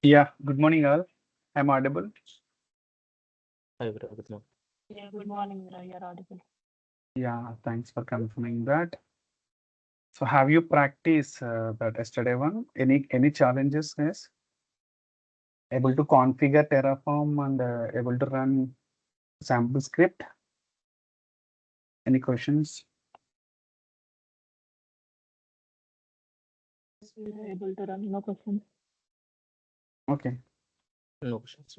Yeah, good morning, all. I'm audible. Hi, good morning. Yeah, good morning, Mira. You're audible. Yeah, thanks for confirming that. So, have you practiced that yesterday one? Any challenges, guys? Able to configure Terraform and able to run sample script? Any questions? Yes, we are able to run. No questions. Okay. No questions.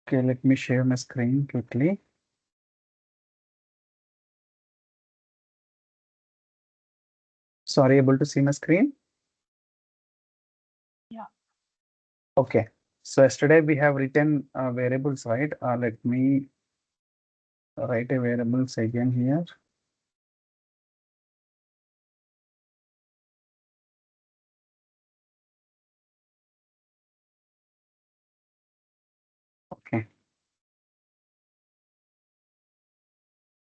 Okay, let me share my screen quickly. Sorry, able to see my screen? Yeah. Okay. So yesterday we have written variables, right? Let me write a variables again here. Okay.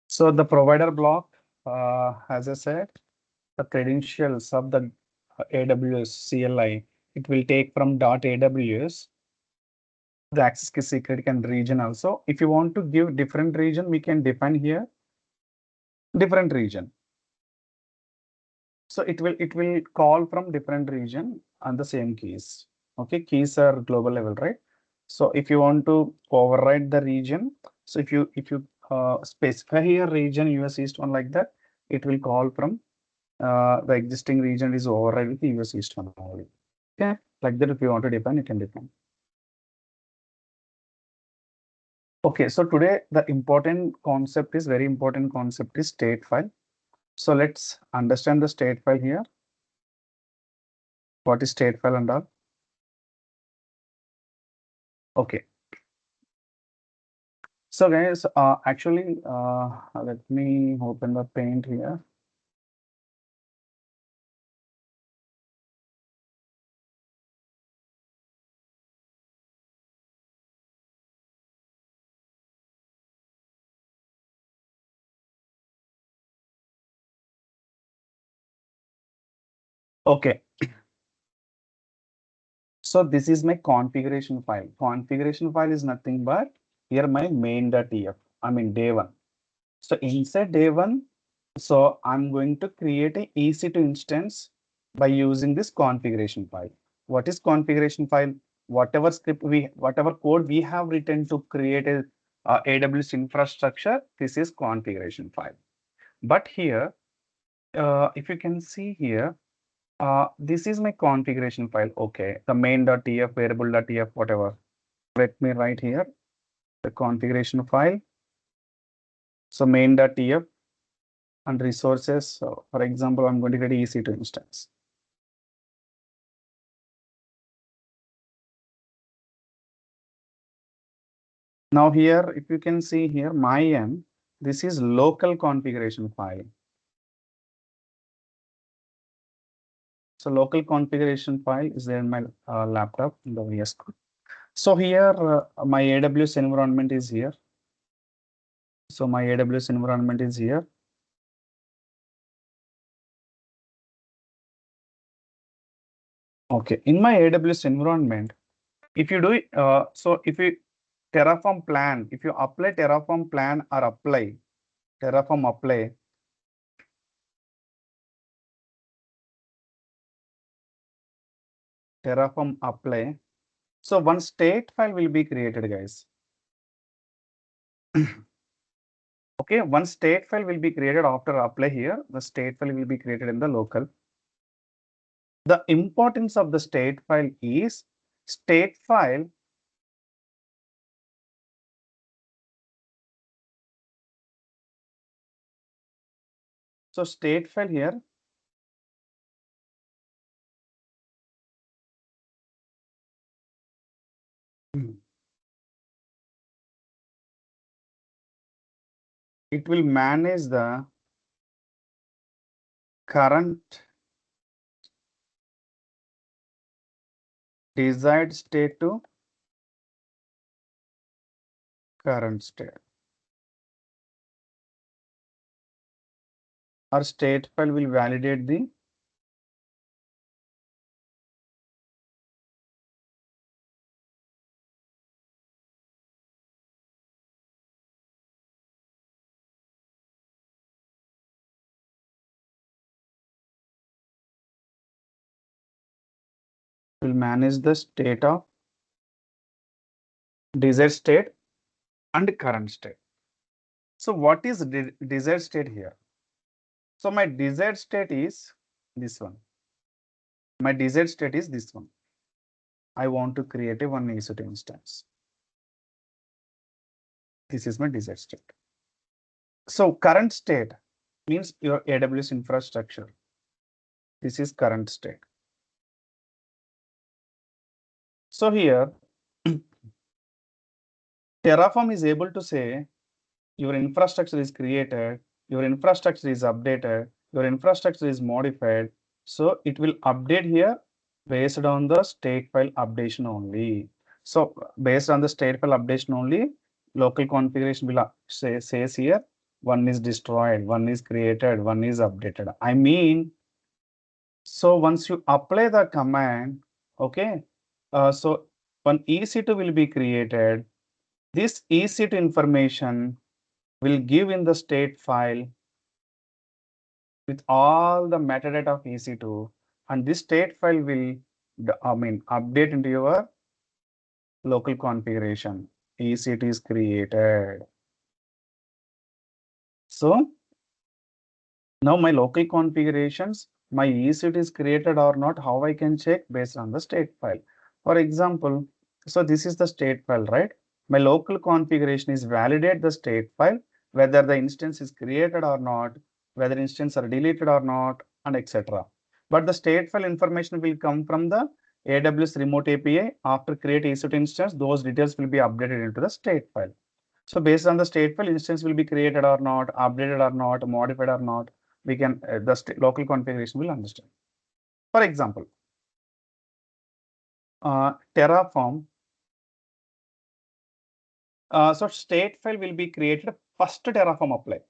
So the provider block, as I said, the credentials of the AWS CLI, it will take from .aws, the access key secret and region also. If you want to give different region, we can define here different region. So it will call from different region on the same keys. Okay, keys are global level, right? So if you want to override the region, so if you specify here region US East one like that, it will call from the existing region is override with the US East one only. Okay, like that if you want to define, you can define. Okay, so today the important concept is very important concept is state file. So let's understand the state file here. What is state file and all? Okay. So guys, actually, let me open the paint here. Okay. So this is my configuration file. Configuration file is nothing but here my main.tf. I mean day one. So inside day one, so I'm going to create a EC2 instance by using this configuration file. What is configuration file? Whatever code we have written to create a AWS infrastructure, this is configuration file. But here, if you can see here, this is my configuration file. Okay, the main.tf, variable.tf, whatever. Let me write here the configuration file. So main.tf and resources. So for example, I'm going to get EC2 instance. Now here, if you can see here, my M, this is local configuration file. So local configuration file is there in my laptop in the VS Code. So here, my AWS environment is here. So my AWS environment is here. Okay, in my AWS environment, if you do it, so if you Terraform plan, if you apply Terraform plan or apply Terraform apply, Terraform apply. So one state file will be created, guys. Okay, one state file will be created after apply here. The state file will be created in the local. The importance of the state file is state file. So state file here. It will manage the current desired state to current state. Our state file will validate the will manage the state of desired state and current state. So what is desired state here? So my desired state is this one. My desired state is this one. I want to create a one EC2 instance. This is my desired state. So current state means your AWS infrastructure. This is current state. So here, Terraform is able to say your infrastructure is created, your infrastructure is updated, your infrastructure is modified. So it will update here based on the state file updation only. So based on the state file updation only, local configuration will says here, one is destroyed, one is created, one is updated. I mean, so once you apply the command, okay, so one EC2 will be created. This EC2 information will give in the state file with all the metadata of EC2, and this state file will, update into your local configuration. EC2 is created. So now my local configurations, my EC2 is created or not, how I can check based on the state file. For example, so this is the state file, right? My local configuration is validate the state file, whether the instance is created or not, whether instances are deleted or not, and etc. But the state file information will come from the AWS remote API. After create EC2 instance, those details will be updated into the state file. So based on the state file, instance will be created or not, updated or not, modified or not, we can the local configuration will understand. For example, Terraform. So state file will be created first Terraform apply.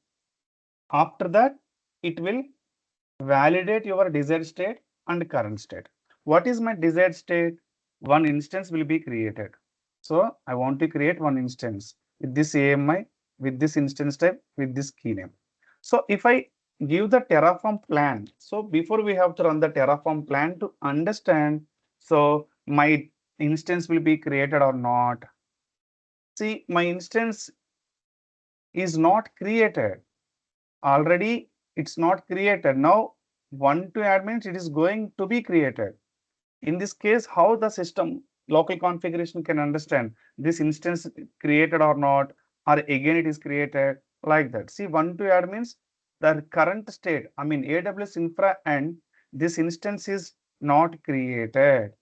After that, it will validate your desired state and current state. What is my desired state? One instance will be created. So I want to create one instance with this AMI, with this instance type, with this key name. So if I give the Terraform plan, so before we have to run the Terraform plan to understand, so my instance will be created or not. See, my instance is not created. Already it's not created. Now, one to add means it is going to be created. In this case, how the system local configuration can understand this instance created or not, or again it is created like that. See, one to add means the current state, AWS infra and this instance is not created.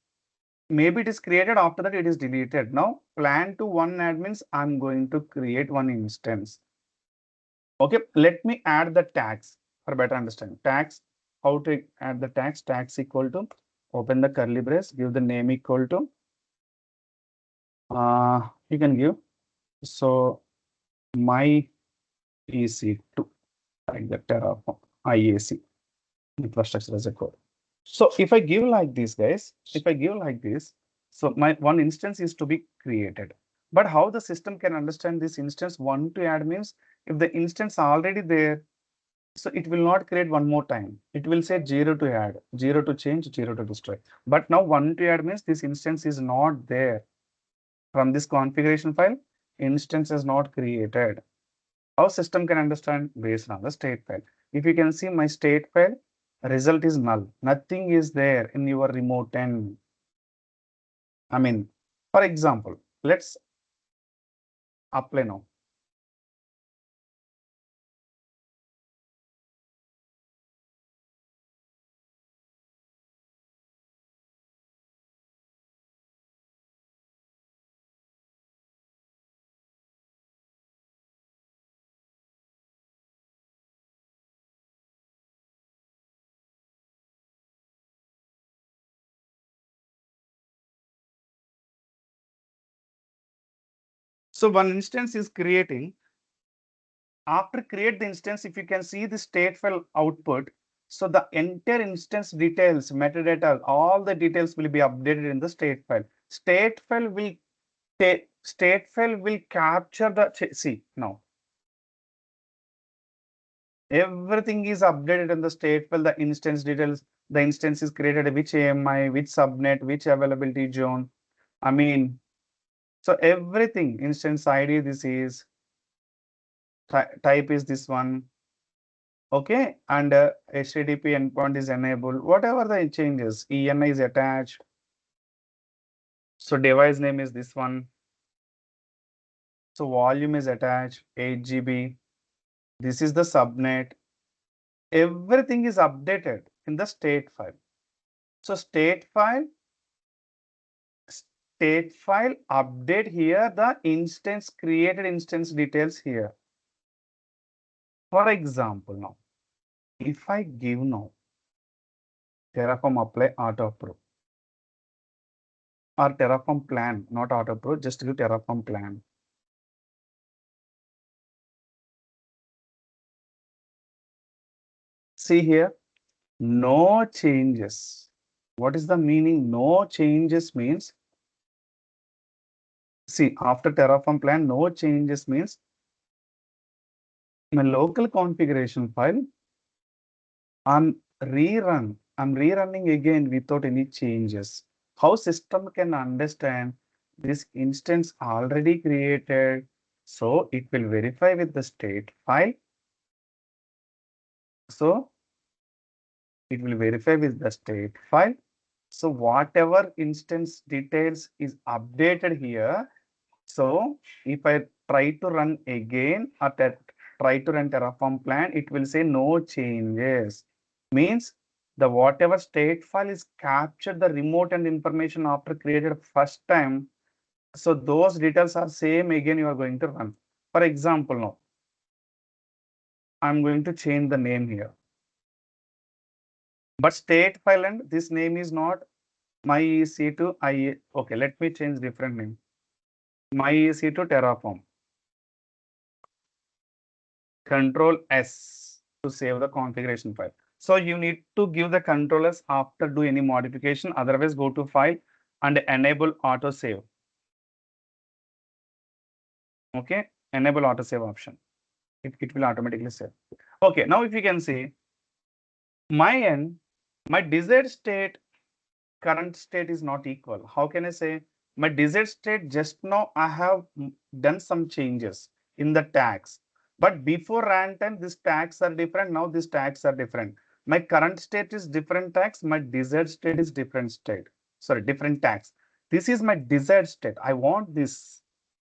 Maybe it is created, after that it is deleted. Now, plan to one add means I'm going to create one instance. Okay, let me add the tags for better understanding. Tags, how to add the tags? Tags equal to, open the curly brace, give the name equal to, you can give, so my EC2, like the Terraform IAC, infrastructure as a code. So if I give like this, guys, if I give like this, so my one instance is to be created. But how the system can understand this instance one to add means, if the instance already there, so it will not create one more time. It will say 0 to add, 0 to change, 0 to destroy. But now 1 to add means this instance is not there. From this configuration file, instance is not created. Our system can understand based on the state file. If you can see my state file, result is null. Nothing is there in your remote end. For example, let's apply now. So one instance is creating. After create the instance, if you can see the state file output, so the entire instance details, metadata, all the details will be updated in the state file. State file will capture the, see now, everything is updated in the state file, the instance details, the instance is created, which AMI, which subnet, which availability zone. I mean, so everything, instance ID, this is, type is this one. Okay, and HTTP endpoint is enabled, whatever the changes, ENI is attached. So device name is this one. So volume is attached, 8 GB. This is the subnet. Everything is updated in the state file. So state file update here the instance, created instance details here. For example, now, if I give now Terraform apply auto approve or Terraform plan, not auto approve, just give Terraform plan. See here, no changes. What is the meaning? No changes means, see, after Terraform plan, no changes means my local configuration file, I'm rerunning again without any changes. How system can understand this instance already created? So it will verify with the state file. So it will verify with the state file. So whatever instance details is updated here. So if I try to run again or try to run Terraform plan, it will say no changes. Means the whatever state file is captured the remote and information after created first time. So those details are same again you are going to run. For example, now I'm going to change the name here. But state file and this name is not myec to IA. Okay, let me change different name. myec to Terraform. Control S to save the configuration file. So you need to give the Control S after do any modification. Otherwise, go to file and enable auto save. Okay, enable auto save option. It will automatically save. Okay, now if you can see my end, my desired state, current state is not equal. How can I say my desired state just now I have done some changes in the tags, but before runtime these tags are different. Now these tags are different. My current state is different tags. My desired state is different state. Sorry, different tags. This is my desired state. I want this,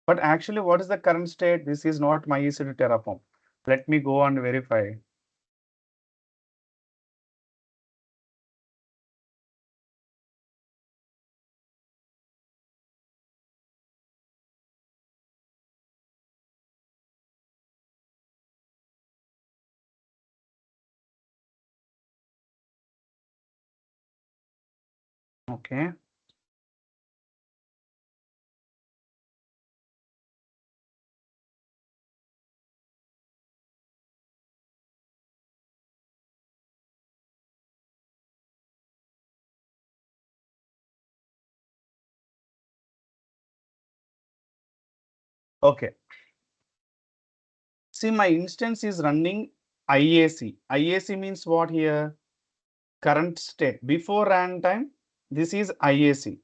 but actually, what is the current state? This is not my EC2 Terraform. Let me go and verify. Okay. Okay. See, my instance is running IAC. IAC means what here? Current state. Before runtime, this is IAC.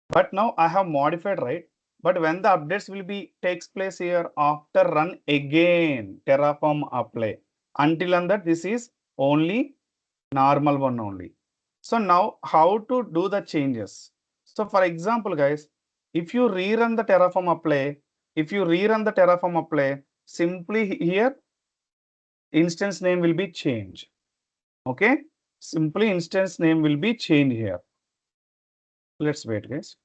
But now I have modified, right? But when the updates will be takes place here after run again, Terraform apply. Until and that this is only normal one only. So now how to do the changes? So for example, guys, if you rerun the Terraform apply, simply here instance name will be changed. Okay, simply instance name will be changed here. Let's wait, guys.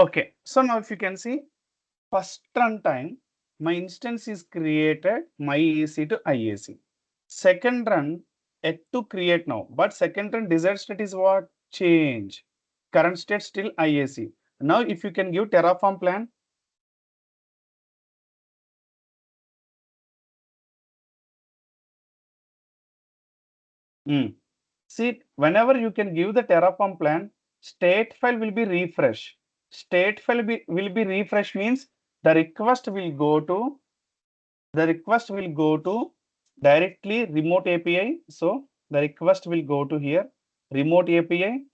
Okay, so now if you can see, first run time, my instance is created, my EC to IAC. Second run, yet to create now, but second run desired state is what? Change. Current state still IAC. Now, if you can give Terraform plan, see, whenever you can give the Terraform plan, state file will be refresh. State file will be refresh means the request will go to directly remote API. So the request will go to here, remote API.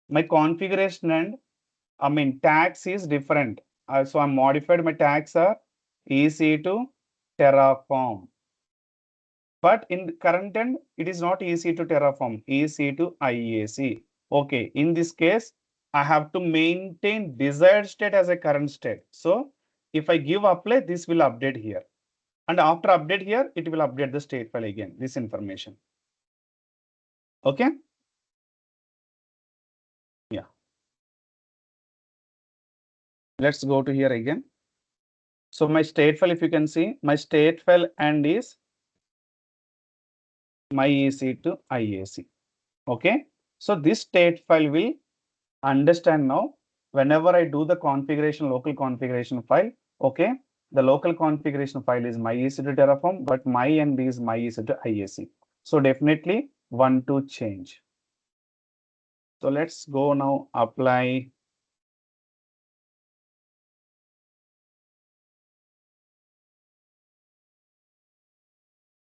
My configuration and tags is different. So I modified my tags are EC to Terraform. But in the current end, it is not EC to Terraform, EC to IAC. Okay, in this case, I have to maintain desired state as a current state. So if I give apply, this will update here. And after update here, it will update the state file again, this information. Okay. Yeah. Let's go to here again. So my state file, if you can see, my state file and is my EC to IAC. Okay. So this state file will understand now whenever I do the configuration, local configuration file. Okay. The local configuration file is my EC to Terraform, but my end is my EC to IAC. So definitely one to change. So let's go now apply.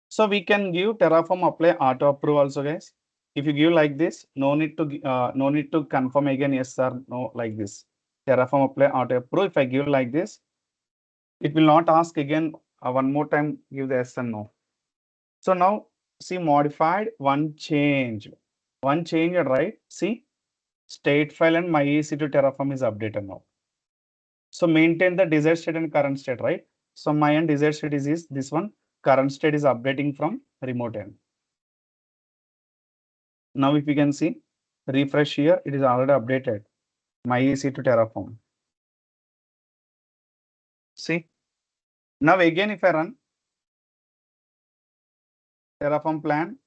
So we can give Terraform apply auto approve also, guys. If you give like this, no need to confirm again yes or no like this. Terraform apply auto approve. If I give like this, it will not ask again one more time. Give the yes and no. So now see modified one change, right? See state file and my EC to Terraform is updated now. So maintain the desired state and current state, right? So my end desired state is this one. Current state is updating from remote end. Now, if you can see, refresh here, it is already updated. My EC to Terraform. See, now again, if I run Terraform plan,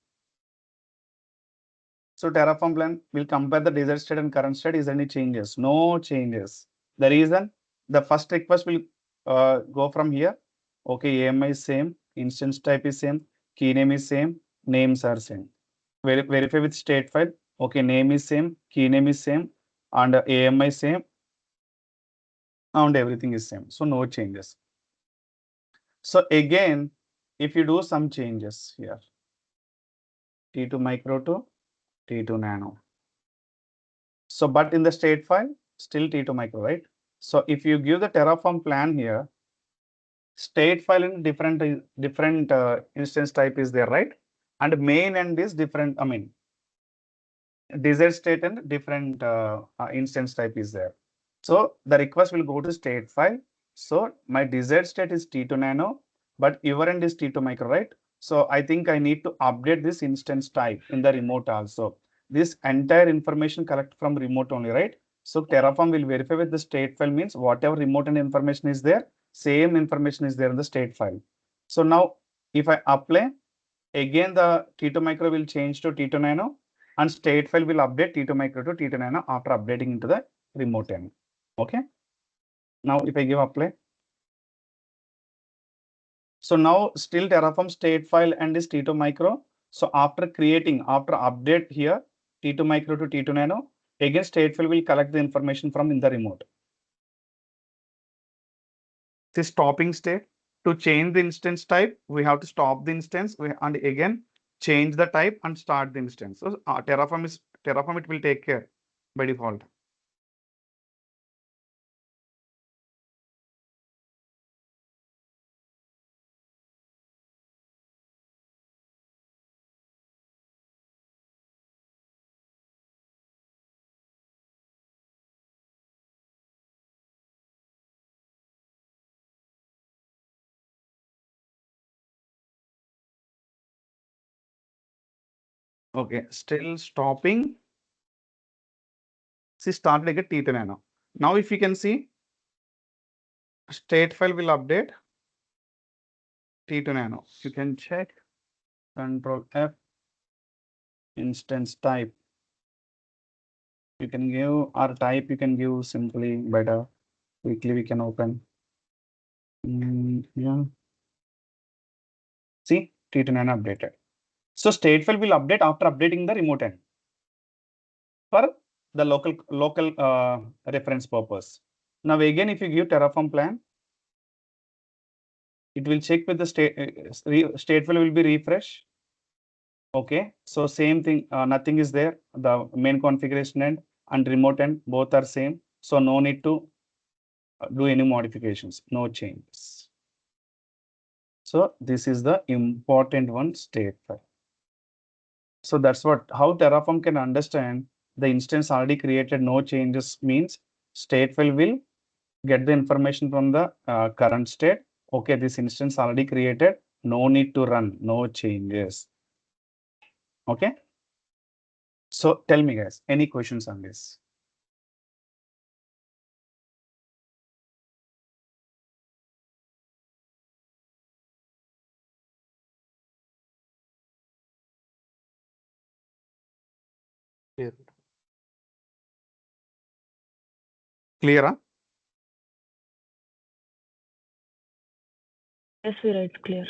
so Terraform plan will compare the desired state and current state. Is there any changes? No changes. The reason the first request will go from here. Okay, AMI is same, instance type is same, key name is same, names are same. Verify with state file. Okay, name is same, key name is same, and AMI same, and everything is same. So no changes. So again, if you do some changes here, T2 micro to T2 nano. So, but in the state file, still T2 micro, right? So if you give the Terraform plan here, state file in different instance type is there, right? And main end is different. Desired state and different instance type is there. So the request will go to state file. So my desired state is T2 nano, but your end is T2 micro, right? So I think I need to update this instance type in the remote also. This entire information collect from remote only, right? So Terraform will verify with the state file means whatever remote and information is there, same information is there in the state file. So now if I apply, again the T2 micro will change to T2 nano and state file will update T2 micro to T2 nano after updating into the remote end. Okay. Now if I give apply. So now still Terraform state file and is T2 micro. So after update here, T2 micro to T2 nano, again state file will collect the information from in the remote. This stopping state, to change the instance type, we have to stop the instance and again change the type and start the instance. So Terraform it will take care by default. Okay, still stopping. See, start like a T2 nano. Now, if you can see, state file will update T2 nano. You can check Control F, instance type. You can give our type, you can give simply better. Quickly we can open. Yeah. See, T2 nano updated. So state file will update after updating the remote end for the local reference purpose. Now again, if you give Terraform plan, it will check with the state file will be refresh. Okay, so same thing, nothing is there. The main configuration end and remote end both are same. So no need to do any modifications, no changes. So this is the important one, state file. So that's how Terraform can understand the instance already created, no changes means state file will get the information from the current state. Okay, this instance already created, no need to run, no changes. Okay. So tell me guys, any questions on this? Clear. Clear? Huh? Yes, Vira, it's clear.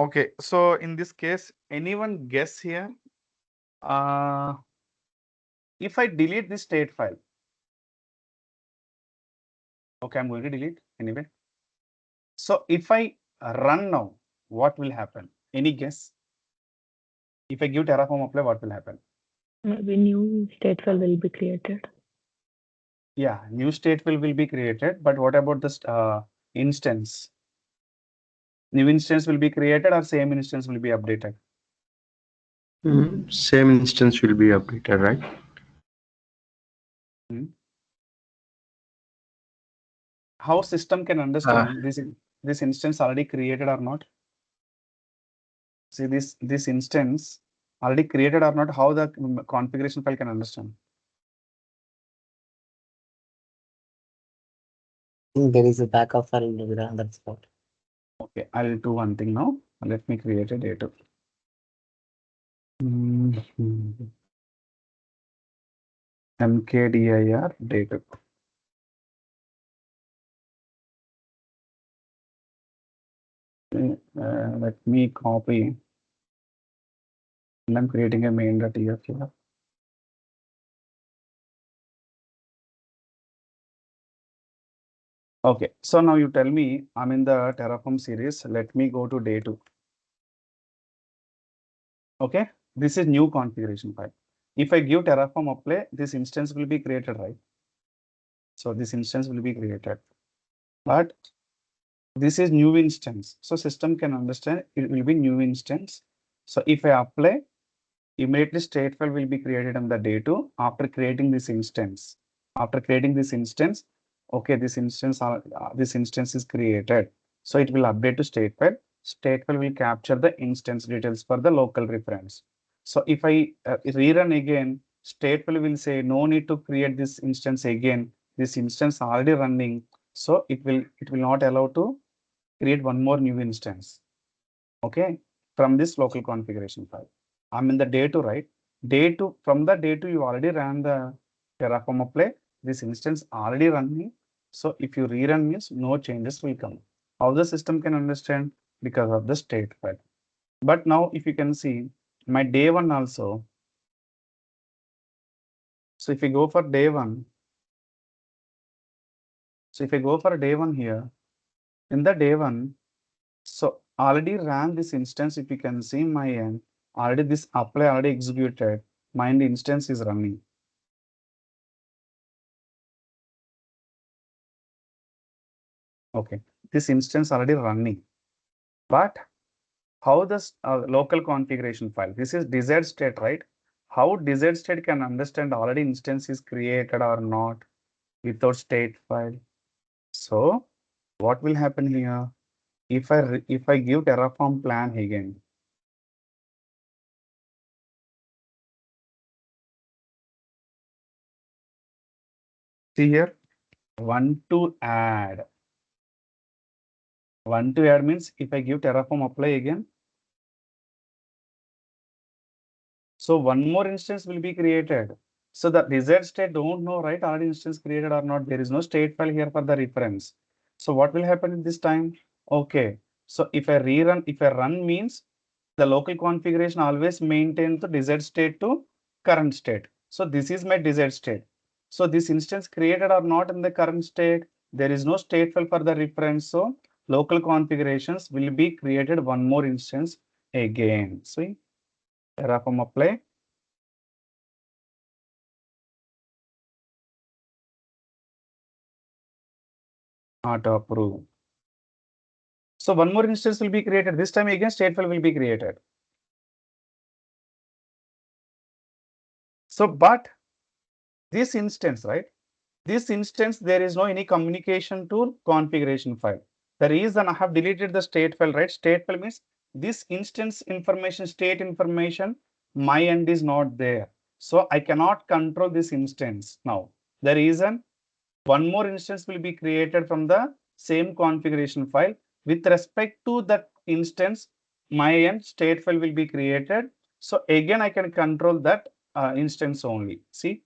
Okay, so in this case, anyone guess here? If I delete this state file, okay, I'm going to delete anyway. So if I run now, what will happen? Any guess? If I give Terraform apply, what will happen? Maybe new state file will be created. Yeah, new state will be created, but what about this instance? New instance will be created or same instance will be updated? Same instance will be updated, right? How system can understand this instance already created or not? See this instance already created or not, how the configuration file can understand? There is a backup file in that spot. Okay, I'll do one thing now. Let me create a data. mkdir data. Let me copy. And I'm creating a main.tf here. Okay, so now you tell me I'm in the Terraform series. Let me go to day 2. Okay, this is new configuration file. If I give Terraform apply, this instance will be created, right? So this instance will be created, but this is new instance. So system can understand it will be new instance. So if I apply, immediately state file will be created on the day 2 after creating this instance. After creating this instance, okay, this instance is created. So it will update to state file. State file will capture the instance details for the local reference. So if I rerun again, state file will say no need to create this instance again. This instance already running. So it will not allow to create one more new instance. Okay, from this local configuration file. I'm in the day 2, right? Day 2, from the day 2, you already ran the Terraform apply. This instance already running. So if you rerun means no changes will come. How the system can understand? Because of the state file. But now if you can see my day 1 also. So if you go for day 1, so if I go for day 1 here, in the day 1, so already ran this instance. If you can see my end, already this apply already executed. My instance is running. Okay, this instance already running, but how this local configuration file? This is desired state, right? How desired state can understand already instance is created or not without state file? So what will happen here? If I give Terraform plan again, See here, one to add. One to add means if I give Terraform apply again. So one more instance will be created. So the desired state don't know, right? Already instance created or not. There is no state file here for the reference. So what will happen at this time? Okay. So if I run means the local configuration always maintains the desired state to current state. So this is my desired state. So this instance created or not in the current state, there is no state file for the reference. So local configurations will be created one more instance again. See, Terraform apply. Auto approve. So one more instance will be created. This time again stateful will be created. So, but this instance, right? This instance, there is no any communication to configuration file. The reason I have deleted the state file, right? State file means this instance information, state information, my end is not there. So I cannot control this instance now. The reason one more instance will be created from the same configuration file. With respect to that instance, my end state file will be created. So again, I can control that instance only. See,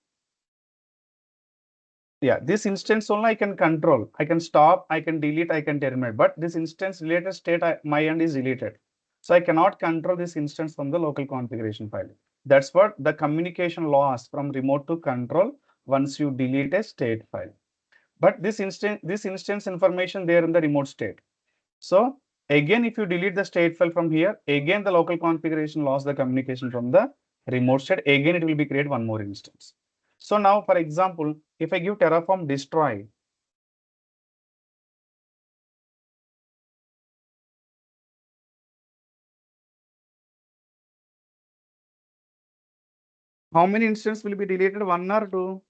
yeah, this instance only I can control. I can stop, I can delete, I can terminate. But this instance related state, my end is deleted. So I cannot control this instance from the local configuration file. That's what the communication loss from remote to control once you delete a state file. But this instance information there in the remote state. So again, if you delete the state file from here, again the local configuration lost the communication from the remote state. Again, it will be create one more instance. So now, for example, if I give Terraform destroy, how many instances will be deleted? One or two?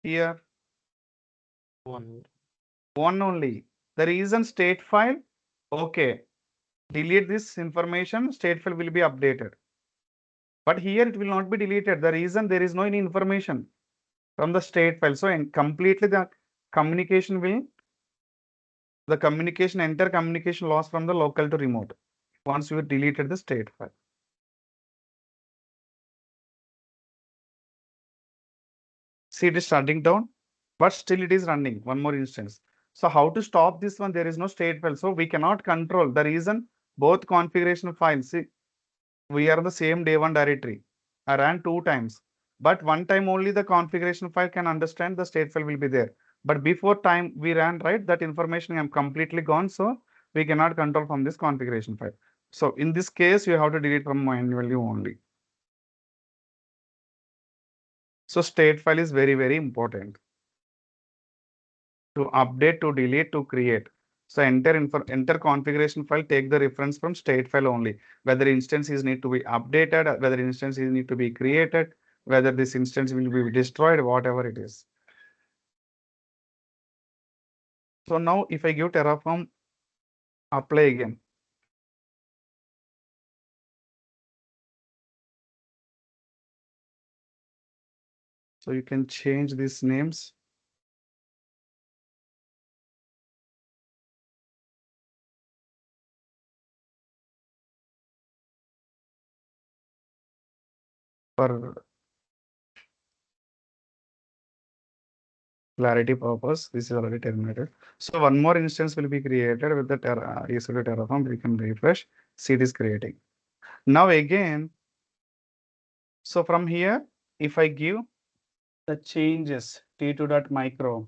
Here, One. one only. The reason state file, okay, delete this information, state file will be updated. But here it will not be deleted. The reason there is no any information from the state file. So completely the communication entire communication loss from the local to remote once you deleted the state file. See, it is shutting down, but still it is running one more instance. So how to stop this one? There is no state file. So we cannot control. The reason both configuration files, see, we are in the same day one directory. I ran 2 times, but one time only the configuration file can understand the state file will be there. But before time we ran, right, that information am completely gone. So we cannot control from this configuration file. So in this case, you have to delete from manually only. So state file is very, very important to update, to delete, to create. So enter configuration file, take the reference from state file only. Whether instance is need to be updated, whether instance is need to be created, whether this instance will be destroyed, whatever it is. So now if I give Terraform apply again. So you can change these names. For clarity purpose, this is already terminated. So one more instance will be created with the Terraform. We can refresh. See it is creating. Now again, so from here, if I give the changes t2.micro,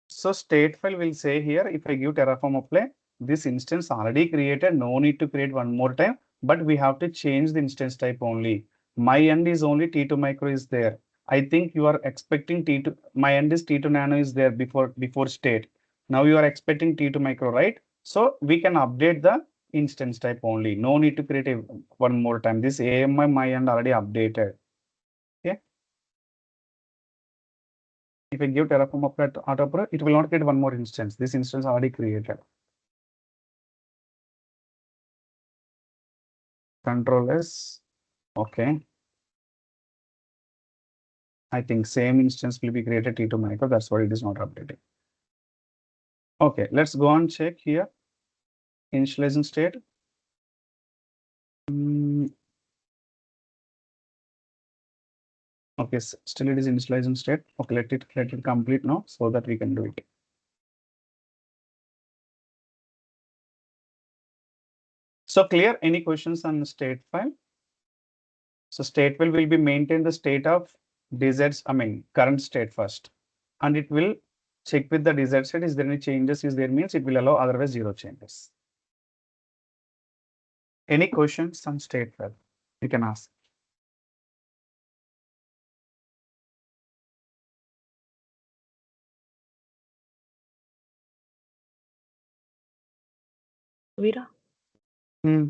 so state file will say here, if I give Terraform apply, this instance already created, no need to create one more time, but we have to change the instance type only. My end is only T2 micro is there. I think you are expecting T2, my end is T2 nano is there before state. Now you are expecting T2 micro, right? So we can update the instance type only. No need to create one more time. This AMI my end already updated. Okay. If I give Terraform apply to auto pro, it will not create one more instance. This instance already created. Control S. Okay. I think same instance will be created T2 micro. That's why it is not updating. Okay, let's go and check here. Initializing state. Okay, still it is initializing state. Okay, let it complete now so that we can do it. So clear? Any questions on the state file? So state file will be maintain the state of desired, I mean current state first, and it will check with the desired state. Is there any changes? Is there means it will allow, otherwise zero changes. Any questions on state file? You can ask. Veera, Hmm.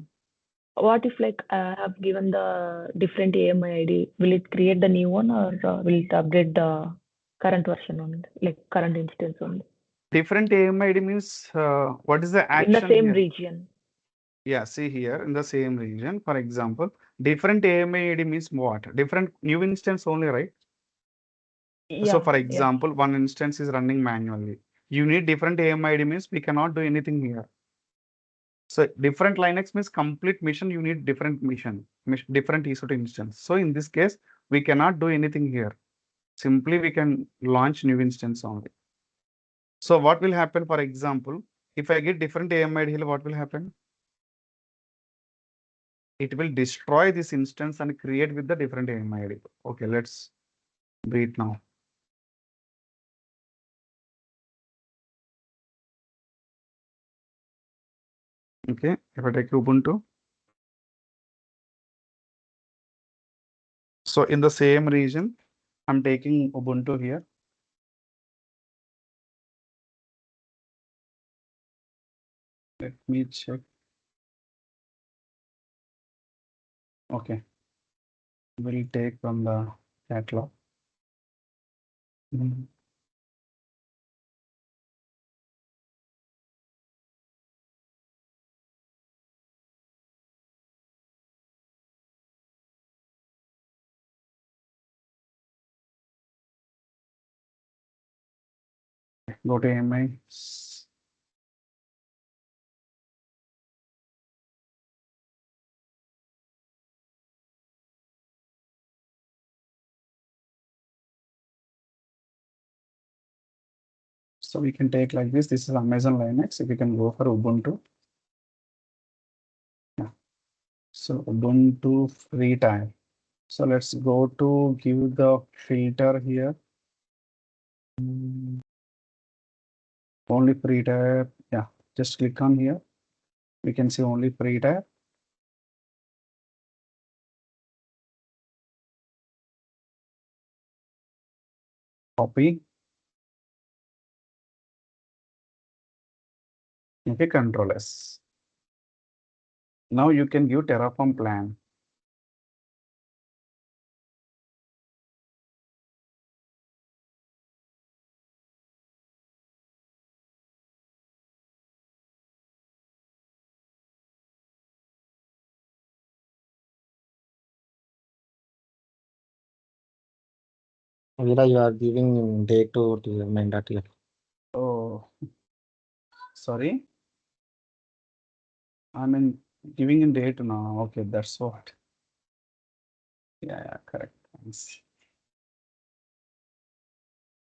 what if like I have given the different AMI ID? Will it create the new one or will it update the current version only, like current instance only? Different AMI ID means what is the In the action same here? region. Yeah, see here in the same region. For example, different AMI ID means what? Different new instance only, right? So Yeah, for yes. example, one instance is running manually. You need different AMI ID means we cannot do anything here. So different Linux means complete mission, you need different different EC2 instance. So in this case, we cannot do anything here. Simply we can launch new instance only. So what will happen, for example, if I get different AMI ID here, what will happen? It will destroy this instance and create with the different AMI ID. Okay, let's do it now. Okay, if I take Ubuntu. So in the same region, I'm taking Ubuntu here. Let me check. Okay, we'll take from the catalog. Mhm. Go to AMI. So we can take like this. This is Amazon Linux. If we can go for Ubuntu. Yeah. So Ubuntu free time. So let's go to give the filter here. Only free tab. Yeah, just click on here. We can see only free tab. Copy. Okay, Control S. Now you can give Terraform plan. Veera, you are giving date to main.tf. Oh, sorry. I'm in giving in date now. Okay, that's what. Yeah, correct. Thanks.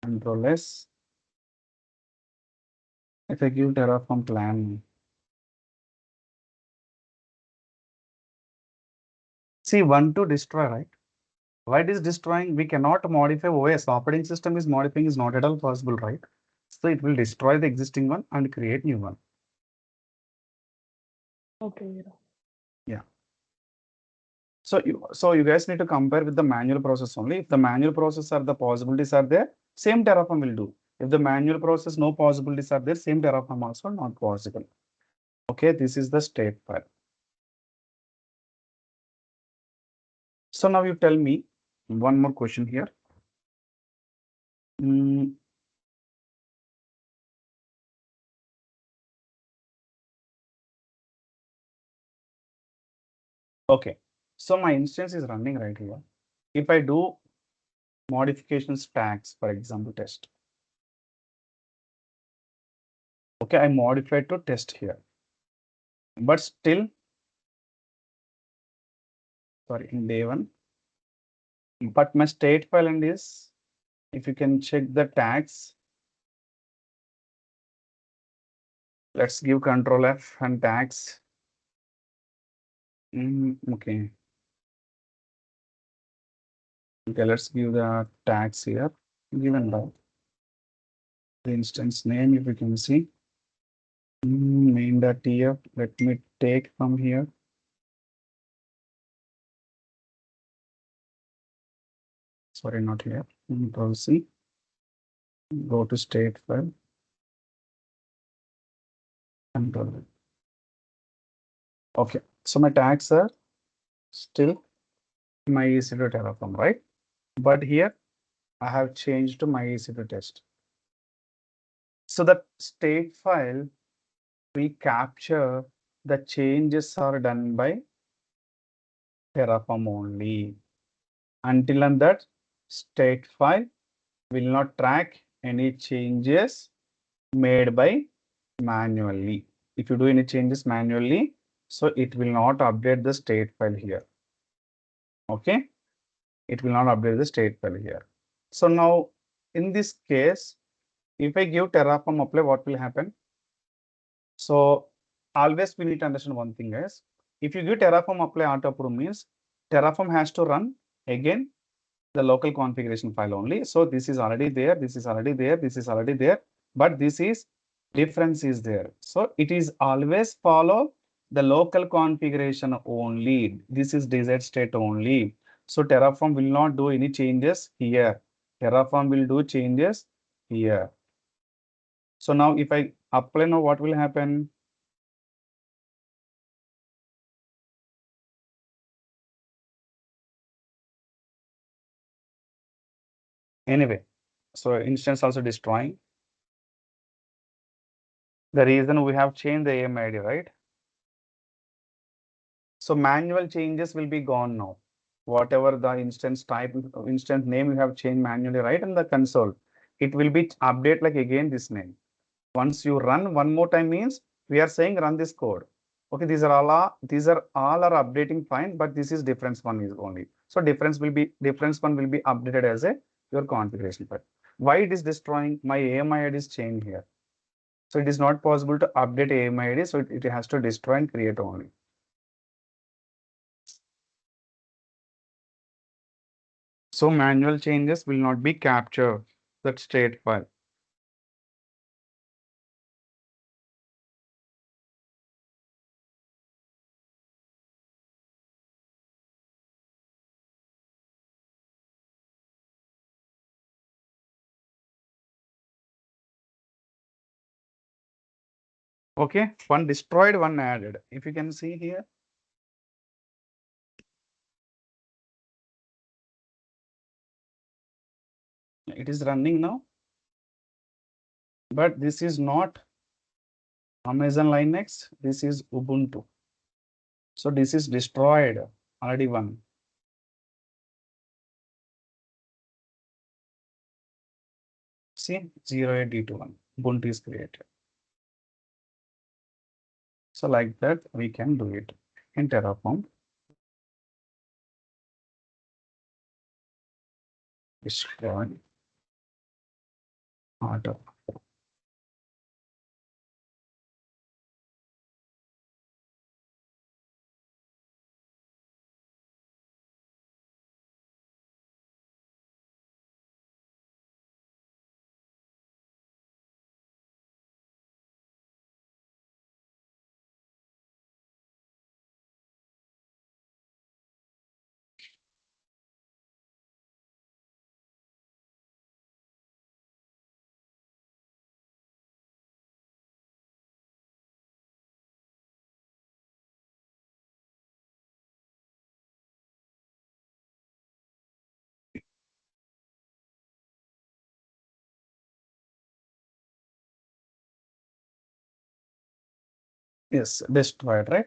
Control S. If I give Terraform plan. See, one to destroy, right? Why it is destroying? We cannot modify OS. Operating system is modifying is not at all possible, right? So it will destroy the existing one and create new one. Okay, Veera. Yeah. So you guys need to compare with the manual process only. If the manual process are the possibilities are there, same Terraform will do. If the manual process no possibilities are there, same Terraform also not possible. Okay, this is the state file. So now you tell me one more question here. Okay, so my instance is running right here. If I do modifications tags, for example, test. Okay, I modified to test here, but still, sorry, in day one, but my state file and is, if you can check the tags, let's give Control F and tags. Okay. Okay, let's give the tags here, given by the instance name, if you can see. Main.tf, let me take from here. Sorry, not here. Control C. Go to state file. Control V. Okay, so my tags are still my EC2 Terraform, right? But here I have changed to my EC2 test. So the state file we capture the changes are done by Terraform only. Until and that state file will not track any changes made by manually. If you do any changes manually, so it will not update the state file here. Okay, it will not update the state file here. So now in this case, if I give Terraform apply, what will happen? So always we need to understand one thing, guys. If you give Terraform apply auto approve means Terraform has to run again the local configuration file only. So this is already there, this is already there, this is already there, but this is difference is there. So it is always follow the local configuration only. This is desired state only. So Terraform will not do any changes here. Terraform will do changes here. So now if I apply now, what will happen? Anyway, so instance also destroying. The reason we have changed the AMID, right? So manual changes will be gone now. Whatever the instance type, instance name you have changed manually, right? In the console, it will be update like again this name. Once you run one more time means we are saying run this code. Okay, these are all are updating fine, but this is difference one is only. So difference one will be updated as a your configuration file. Why it is destroying? My AMI ID is changed here. So it is not possible to update AMI ID, so it has to destroy and create only. So manual changes will not be captured that state file. Okay, one destroyed, one added. If you can see here. It is running now. But this is not Amazon Linux. This is Ubuntu. So this is destroyed. Already one. See 08D21. Ubuntu is created. So like that, we can do it in Terraform. Destroy auto. Yes, destroyed, right?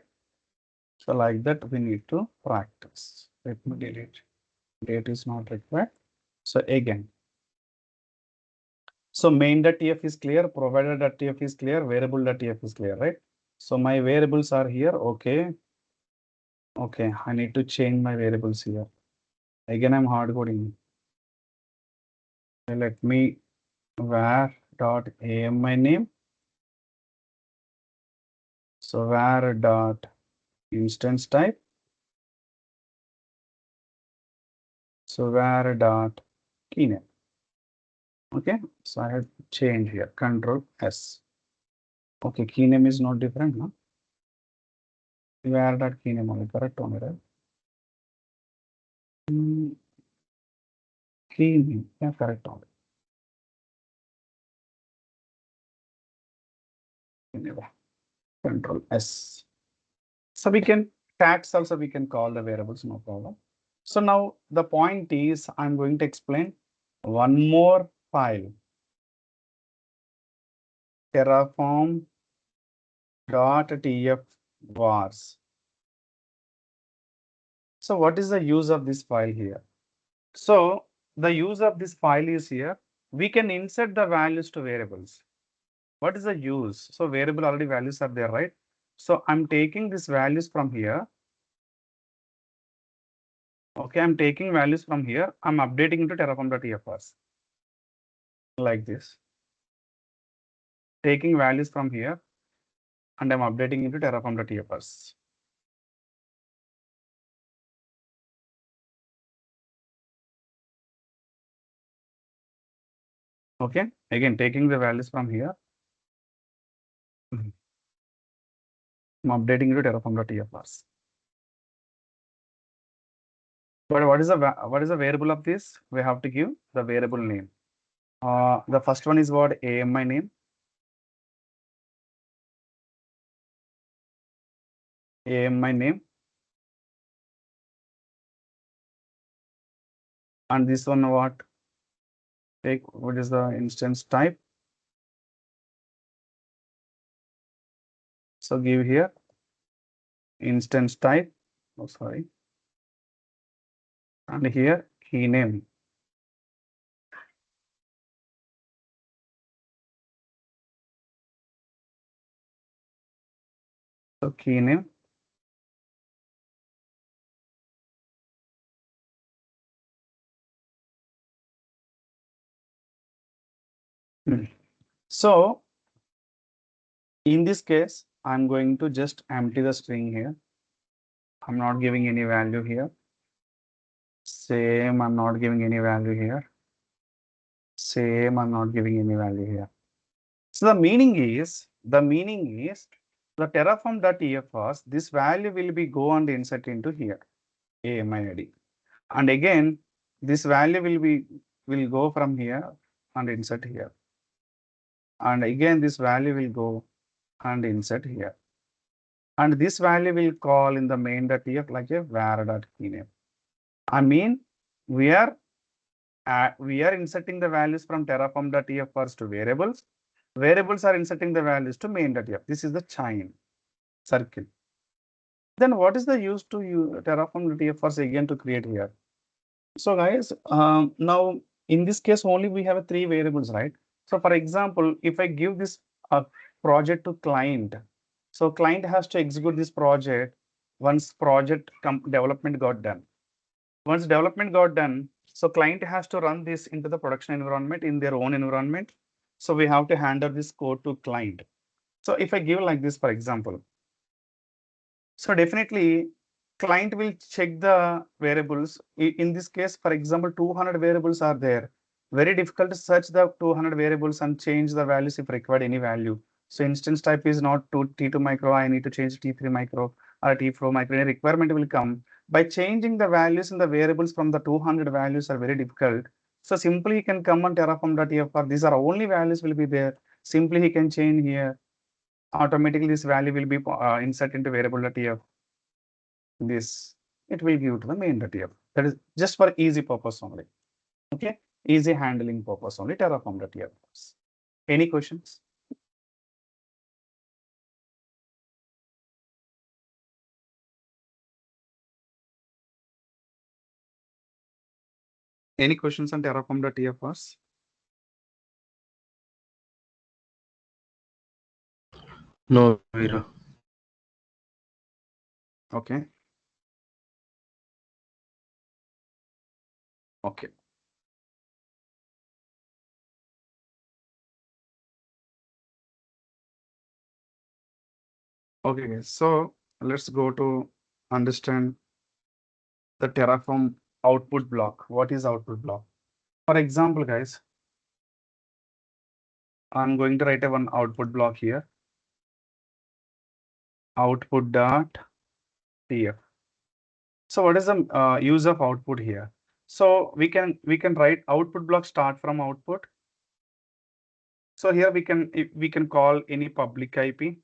So like that, we need to practice. Let me delete. Date is not required. So again, so main.tf is clear, provider.tf is clear, variable.tf is clear, right? So my variables are here. Okay. Okay, I need to change my variables here. Again, I'm hard coding. Let me var dot ami name. So var dot instance type. So var dot key name. Okay, so I have changed here. Control S. Okay, key name is not different, no? Var dot key name only correct only, right? Key name, yeah, correct only. Anyway, Control S. So we can tags also we can call the variables, no problem. So now the point is I'm going to explain one more file. Terraform .tf vars. So what is the use of this file here? So the use of this file is here. We can insert the values to variables. What is the use? So variable already values are there, right? So I'm taking these values from here. Okay, I'm taking values from here. I'm updating into terraform.tfs like this. Taking values from here and I'm updating into terraform.tfs. Okay, again taking the values from here. I'm updating into terraform.tfs. But what is the variable of this? We have to give the variable name. The first one is what? AMI name. AMI name. And this one what? Take what is the instance type? So give here instance type. Oh, sorry. And here key name. So key name. So in this case, I'm going to just empty the string here. I'm not giving any value here. Same, I'm not giving any value here. Same, I'm not giving any value here. So the meaning is the terraform.tfs, this value will be go and insert into here, AMID. And again, this value will go from here and insert here. And again, this value will go and insert here. And this value will call in the main.tf like a var.keyname. I mean, we are inserting the values from terraform.tf first to variables. Variables are inserting the values to main.tf. This is the chain circle. Then what is the use to use terraform.tf first again to create here? So guys, now in this case only we have three variables, right? So for example, if I give this project to client, so client has to execute this project once project development got done. Once development got done, so client has to run this into the production environment in their own environment. So we have to handle this code to client. So if I give like this, for example, so definitely client will check the variables. In this case, for example, 200 variables are there. Very difficult to search the 200 variables and change the values if required any value. So instance type is not T2 micro. I need to change T3 micro or T4 micro. Any requirement will come. By changing the values in the variables from the 200 values are very difficult. So simply he can come on terraform.tf. These are only values will be there. Simply he can change here. Automatically this value will be insert into variable.tf. This it will give to the main.tf. That is just for easy purpose only. Okay, easy handling purpose only terraform.tf. Any questions? Any questions on Terraform.tfs? No, Veera. Okay. Okay. Okay, guys. So let's go to understand the Terraform output block. What is output block? For example, guys, I'm going to write a one output block here. Output.tf. So what is the use of output here? So we can write output block start from output. So here we can call any public IP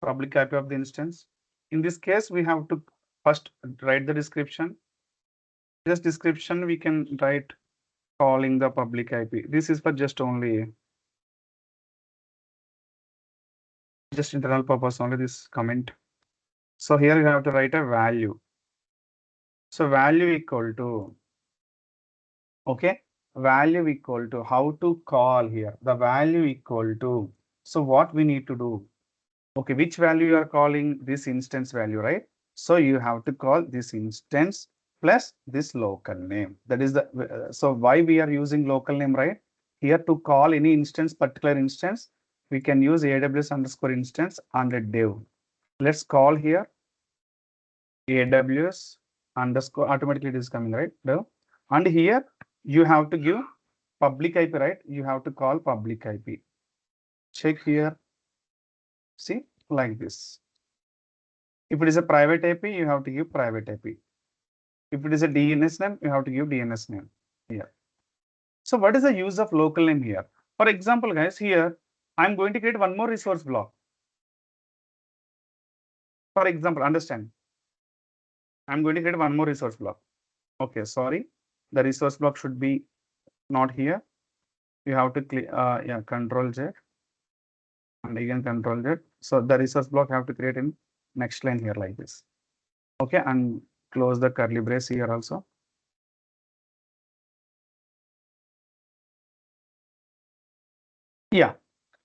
of the instance. In this case, we have to first write the description. This description we can write calling the public IP. This is for just internal purpose only, this comment. So here you have to write a value. So value equal to, okay, value equal to how to call here. The value equal to, so what we need to do? Okay, which value you are calling? This instance value, right? So you have to call this instance plus this local name. That is the, so why we are using local name, right? Here to call any instance, particular instance, we can use AWS underscore instance and a dev. Let's call here AWS underscore, automatically it is coming, right? Dev. And here you have to give public IP, right? You have to call public IP. Check here. See, like this. If it is a private IP, you have to give private IP. If it is a DNS name, you have to give DNS name here. So what is the use of local name here? For example, guys, here I'm going to create one more resource block. For example, understand. I'm going to create one more resource block. Okay, sorry. The resource block should be not here. You have to click, yeah, Control Z and again Control Z. So the resource block have to create in next line here like this. Okay, and close the curly brace here also. Yeah.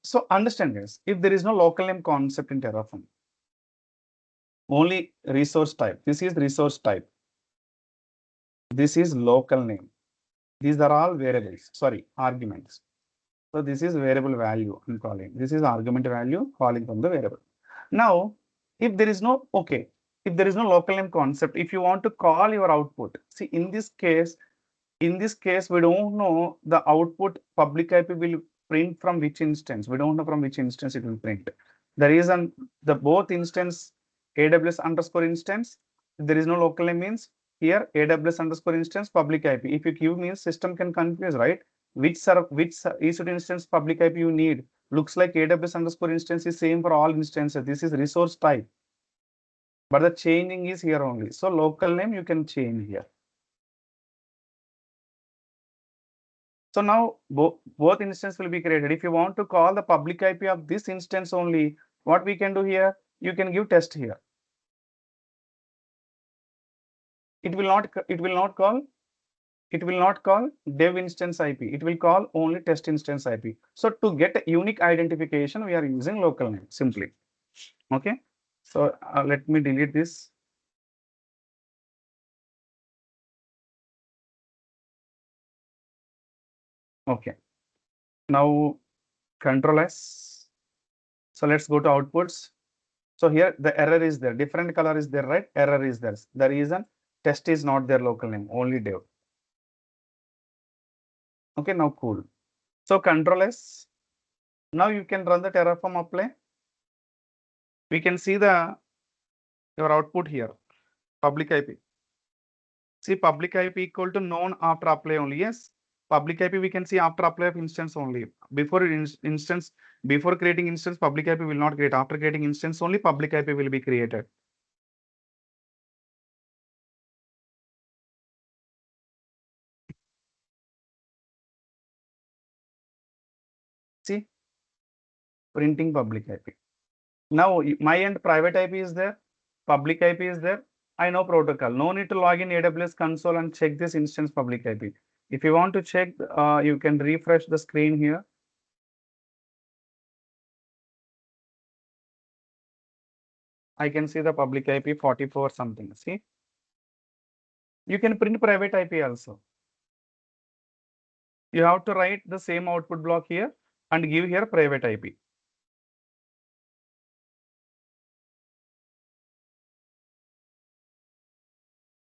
So understand this. If there is no local name concept in Terraform, only resource type. This is resource type. This is local name. These are all variables. Sorry, arguments. So this is variable value I'm calling. This is argument value calling from the variable. Now, if there is no, okay, if there is no local name concept, if you want to call your output, see in this case, we don't know the output public IP will print from which instance. We don't know from which instance it will print. The reason the both instance AWS underscore instance, if there is no local name means here AWS underscore instance public IP. If you give means system can confuse, right? Which EC2 instance public IP you need. Looks like AWS underscore instance is same for all instances. This is resource type. But the changing is here only. So local name you can change here. So now both instances will be created. If you want to call the public IP of this instance only, what we can do here, you can give test here. It will not call dev instance IP. It will call only test instance IP. So to get a unique identification, we are using local name simply. Okay. So let me delete this. Okay. Now Control S. So let's go to outputs. So here the error is there. Different color is there, right? Error is there. The reason test is not their local name, only dev. Okay, now cool. So Control S. Now you can run the Terraform apply. We can see your output here. Public IP. See public IP equal to known after apply only. Yes. Public IP we can see after apply of instance only. Before creating instance, public IP will not create. After creating instance only, public IP will be created. See, printing public IP. Now my end private IP is there, public IP is there, I know protocol. No need to log in AWS console and check this instance public IP. If you want to check, you can refresh the screen here. I can see the public IP 44 something. See, you can print private IP also. You have to write the same output block here and give here private IP.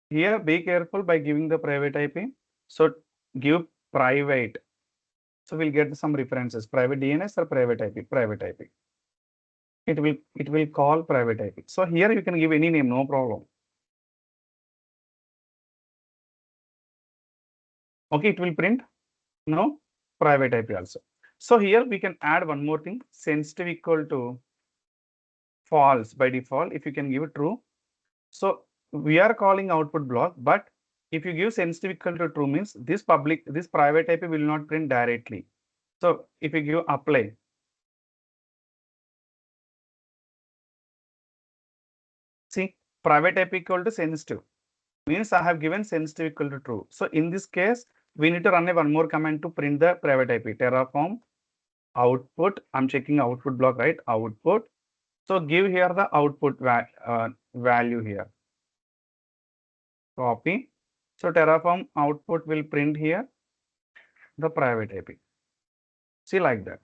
Here, be careful by giving the private IP. So give private. So we'll get some references, private DNS or private IP, private IP. It will call private IP. So here you can give any name, no problem. Okay, it will print no private IP also. So here we can add one more thing, sensitive equal to false by default. If you can give it true, so we are calling output block, but if you give sensitive equal to true means this private IP will not print directly. So if you give apply, see private IP equal to sensitive means I have given sensitive equal to true. So in this case, we need to run one more command to print the private IP, Terraform output. I'm checking output block, right? Output. So give here the output value here. Copy. So Terraform output will print here the private IP. See like that.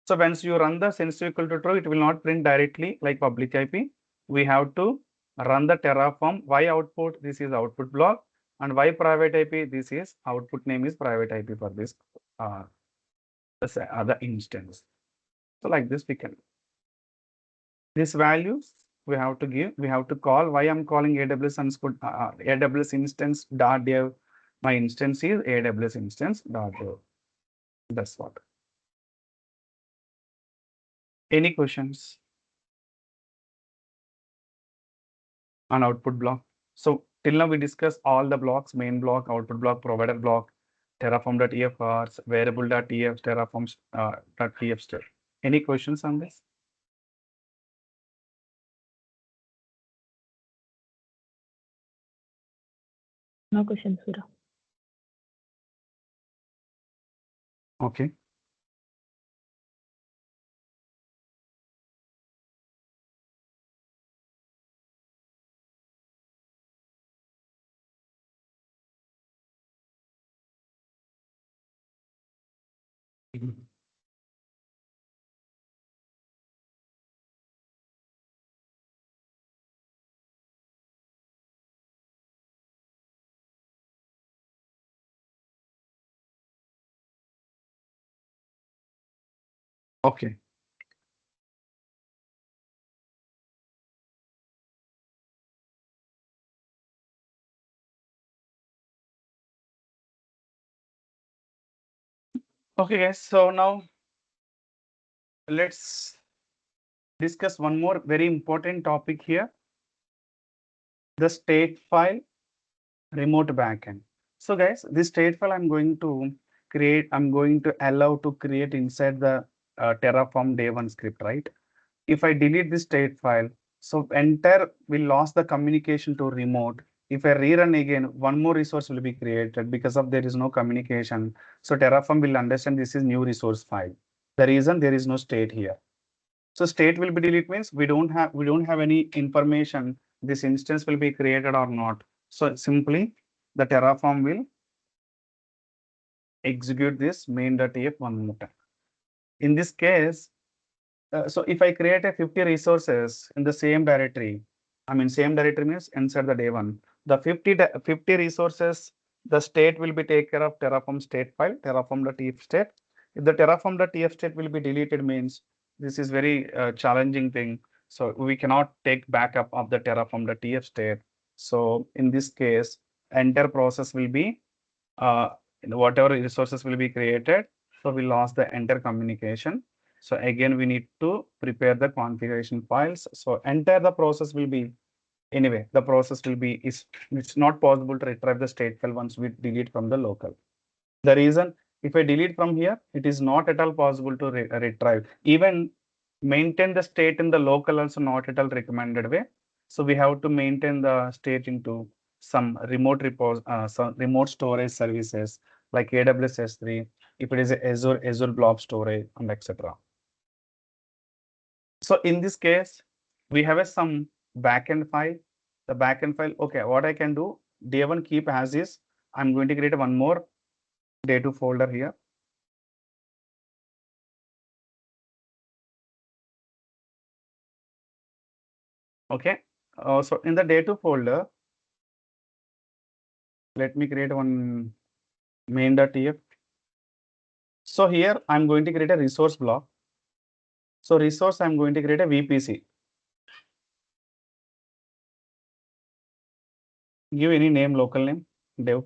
So once you run the sensitive equal to true, it will not print directly like public IP. We have to run the Terraform y output. This is output block, and y private IP. This is output name is private IP for this other instance. So like this we can. These values we have to give. We have to call. Why I'm calling AWS AWS instance dot dev. My instance is AWS instance dot dev. That's what. Any questions on output block? So till now we discussed all the blocks: main block, output block, provider block, Terraform.tf, variable.tf, Terraform.tf step. Any questions on this? No questions, Veera. Okay. Okay. Okay, guys. So now let's discuss one more very important topic here: the state file remote backend. So guys, this state file I'm going to create. I'm going to allow to create inside the Terraform day one script, right? If I delete this state file, so entire will lost the communication to remote. If I rerun again, one more resource will be created because of there is no communication. So Terraform will understand this is new resource file. The reason there is no state here. So state will be deleted means we don't have any information this instance will be created or not. So simply the Terraform will execute this main.tf one more time. In this case, so if I create a 50 resources in the same directory, I mean same directory means inside the day one, the 50 resources, the state will be take care of Terraform state file, Terraform.tf state. If the Terraform.tf state will be deleted means this is very challenging thing. So we cannot take backup of the Terraform.tf state. So in this case, entire process will be whatever resources will be created. So we lost the entire communication. So again, we need to prepare the configuration files. So entire the process will be anyway. The process will be it's not possible to retrieve the state file once we delete from the local. The reason if I delete from here, it is not at all possible to retrieve. Even maintain the state in the local also not at all recommended way. So we have to maintain the state into some some remote storage services like AWS S3, if it is a Azure Blob Storage, and etc. So in this case, we have some backend file. The backend file, okay, what I can do, day1 keep as is. I'm going to create one more day2 folder here. Okay, so in the day2 folder, let me create one main.tf. So here I'm going to create a resource block. So resource, I'm going to create a VPC. Give any name, local name, dev.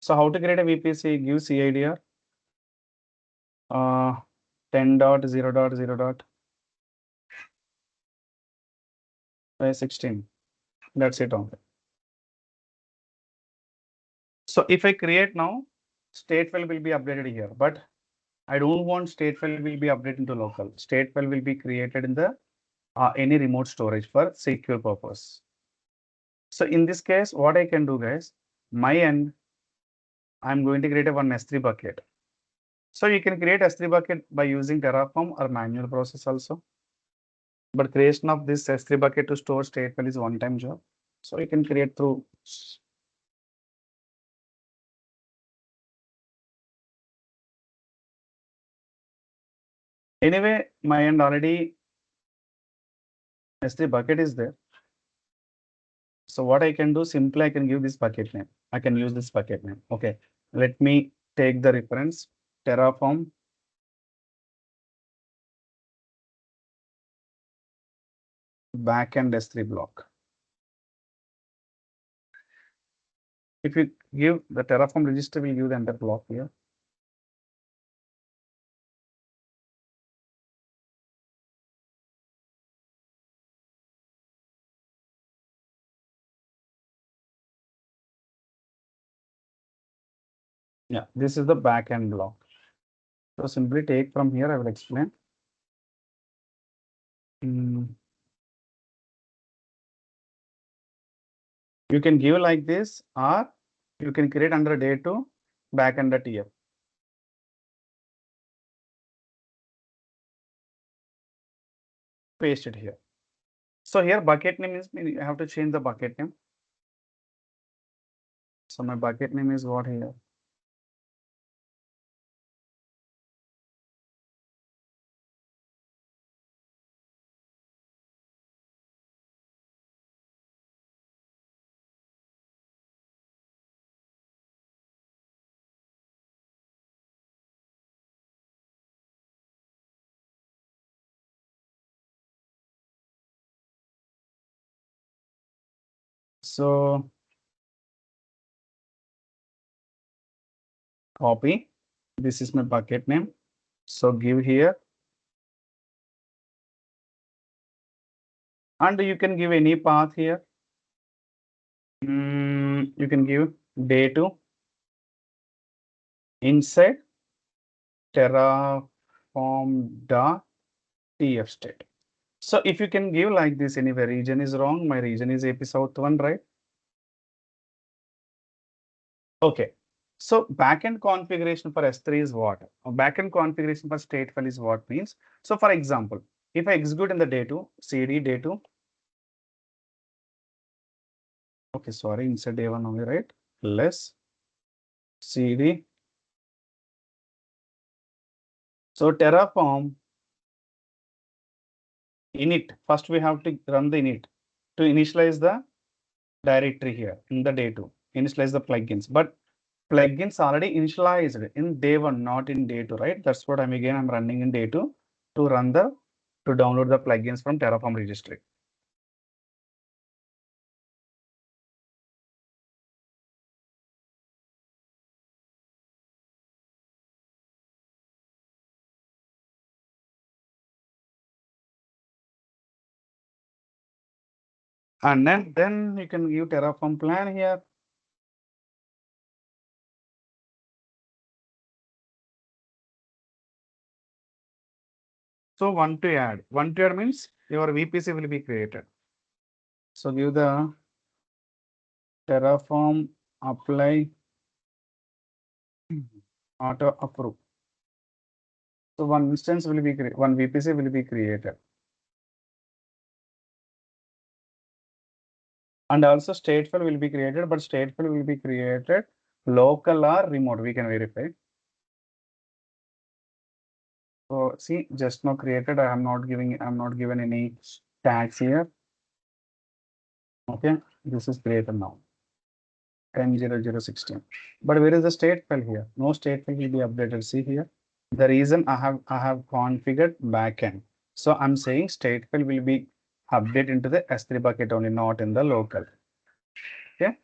So how to create a VPC? Give CIDR 10.0.0.16. That's it only. So if I create now, state file will be updated here, but I don't want state file will be updated into local. State file will be created in the any remote storage for secure purpose. So in this case, what I can do, guys, my end, I'm going to create a one S3 bucket. So you can create S3 bucket by using Terraform or manual process also. But creation of this S3 bucket to store state file is one-time job. So you can create through. Anyway, my end already S3 bucket is there. So what I can do, simply I can give this bucket name. I can use this bucket name. Okay, let me take the reference Terraform backend S3 block. If you give the Terraform register, we'll give the entire block here. Yeah, this is the backend block. So simply take from here, I will explain. You can give like this, or you can create under day2 backend.tf. Paste it here. So here bucket name is, you have to change the bucket name. So my bucket name is what here? So copy. This is my bucket name. So give here. And you can give any path here. You can give day2 inside terraform.tf state. So if you can give like this, anyway, region is wrong. My region is AP South 1, right? Okay. So backend configuration for S3 is what? Backend configuration for stateful is what means. So for example, if I execute in the day2, cd day2. Okay, sorry, inside day1 only, right? Less cd. So Terraform init. First, we have to run the init to initialize the directory here in the day2. Initialize the plugins, but plugins already initialized in day1, not in day2, right? That's what I'm running in day2 to run to download the plugins from Terraform registry. And then you can give Terraform plan here. So one to add means your VPC will be created. So give the Terraform apply auto approve. So one instance will be one VPC will be created. And also stateful will be created, but stateful will be created local or remote. We can verify. So see, just now created. I'm not given any tags here. Okay, this is created now. 10.0.0.16. But where is the stateful here? No stateful will be updated. See here. The reason I have configured backend. So I'm saying stateful will be updated into the S3 bucket only, not in the local. Okay.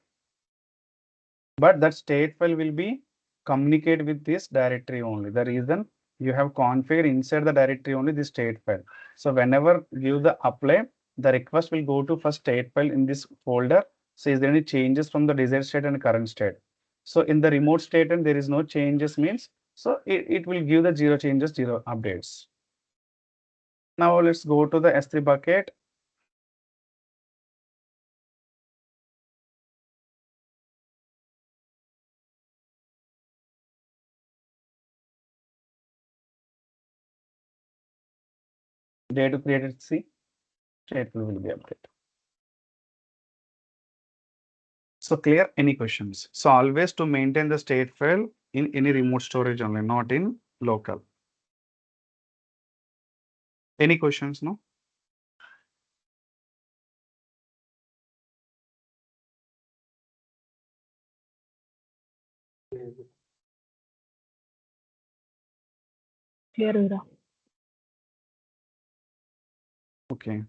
But that stateful will be communicate with this directory only. The reason you have configured inside the directory only this stateful. So whenever you the apply, the request will go to first stateful in this folder. So is there any changes from the desired state and current state? So in the remote state and there is no changes means, so it will give the zero changes, zero updates. Now let's go to the S3 bucket. Data created C, stateful will be updated. So clear, any questions? So always to maintain the stateful in any remote storage only, not in local. Any questions, no? Clear, Vira. Okay.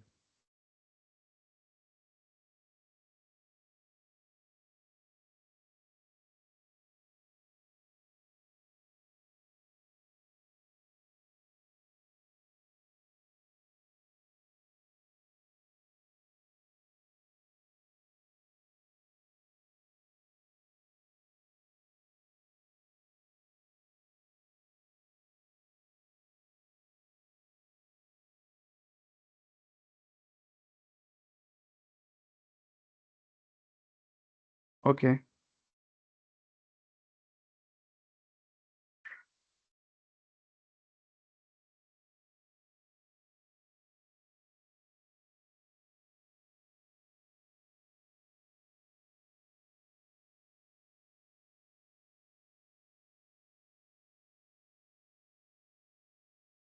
Okay.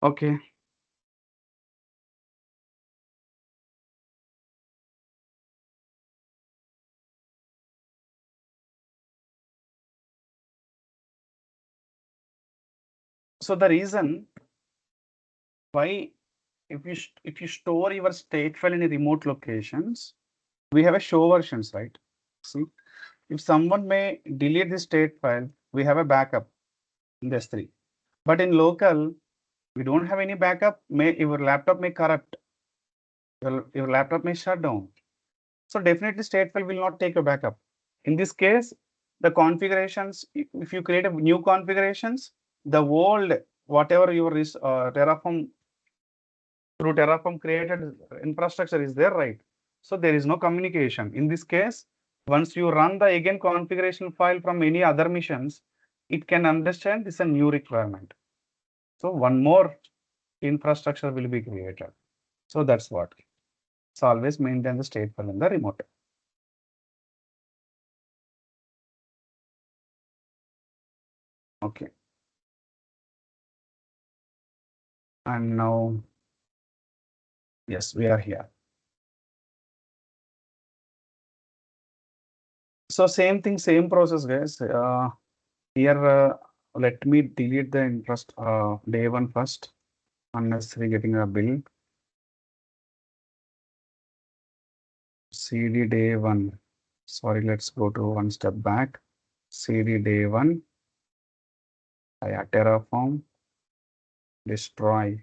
Okay. So the reason why if you store your stateful in remote locations, we have a show versions, right? See, if someone may delete the state file, we have a backup in the S3. But in local, we don't have any backup. Your laptop may corrupt. Your laptop may shut down. So definitely stateful will not take a backup. In this case, the configurations, if you create a new configurations, the old, whatever your Terraform through Terraform created infrastructure is there, right? So there is no communication. In this case, once you run the again configuration file from any other missions, it can understand this is a new requirement. So one more infrastructure will be created. So that's what. So always maintain the stateful in the remote. Okay. And now, yes, we are here. So same thing, same process, guys. Here, let me delete the interest day one first, unnecessary getting a bill. CD day one. Sorry, let's go to one step back. CD day one. Terraform. Destroy.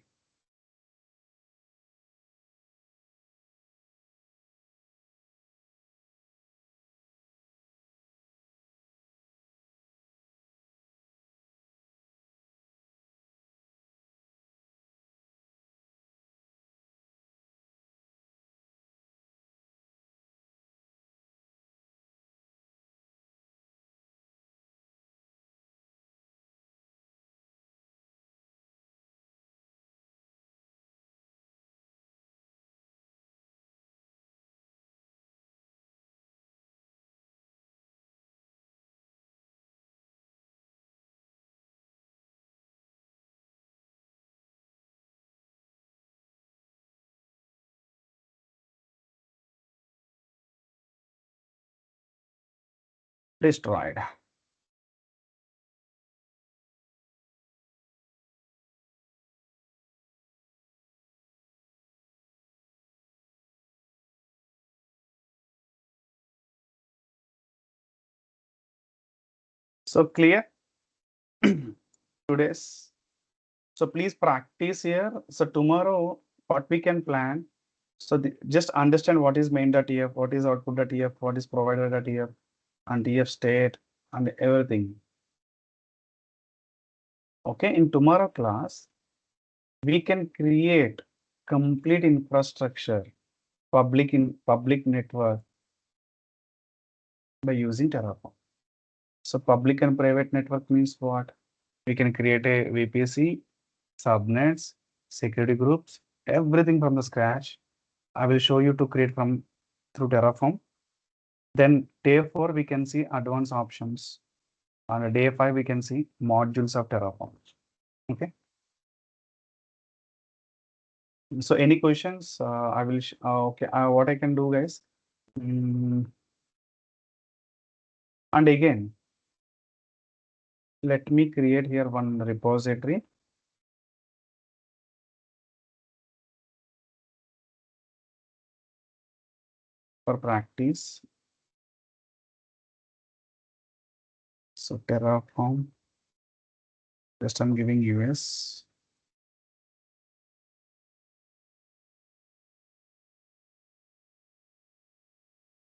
destroyed. So clear? Today's. So please practice here. So tomorrow, what we can plan. So just understand what is main.tf, what is output.tf, what is provider.tf, and tf state, and everything. Okay, in tomorrow class, we can create complete infrastructure, public network by using Terraform. So public and private network means what? We can create a VPC, subnets, security groups, everything from the scratch. I will show you to create from through Terraform. Then day 4, we can see advanced options. On day 5, we can see modules of Terraform. Okay. So any questions? I will. Okay. What I can do, guys? And again, let me create here one repository. For practice. So Terraform. Just I'm giving US.